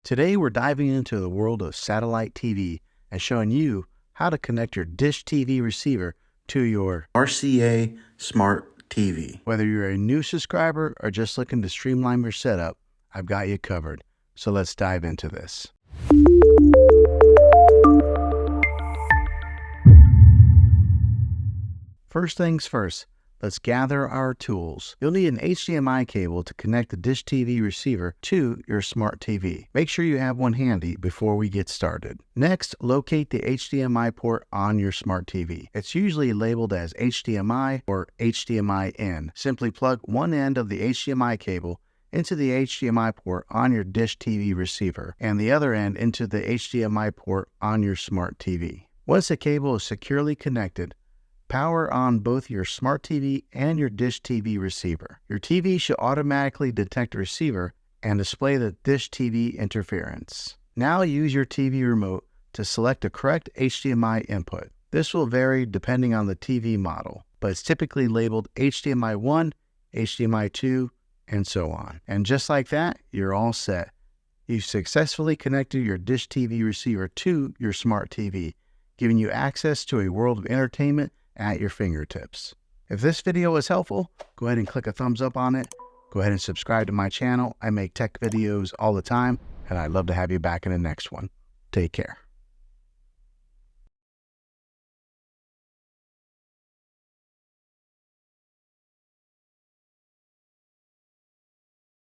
Today we're diving into the world of satellite TV and showing you how to connect your dish TV receiver to your RCA smart TV. Whether you're a new subscriber or just looking to streamline your setup, I've got you covered. So let's dive into this. First things first, let's gather our tools. You'll need an HDMI cable to connect the dish TV receiver to your smart TV. Make sure you have one handy before we get started. Next, locate the HDMI port on your smart TV. It's usually labeled as HDMI or HDMI in. Simply plug one end of the HDMI cable into the HDMI port on your dish TV receiver and the other end into the HDMI port on your smart TV. Once the cable is securely connected, power on both your smart TV and your dish TV receiver. Your TV should automatically detect the receiver and display the dish TV interference. Now use your TV remote to select the correct HDMI input. This will vary depending on the TV model, but it's typically labeled HDMI 1, HDMI 2, and so on. And just like that, you're all set. You've successfully connected your dish TV receiver to your smart TV, giving you access to a world of entertainment at your fingertips. If this video was helpful, go ahead and click a thumbs up on it. Go ahead and subscribe to my channel. I make tech videos all the time, and I'd love to have you back in the next one. Take care.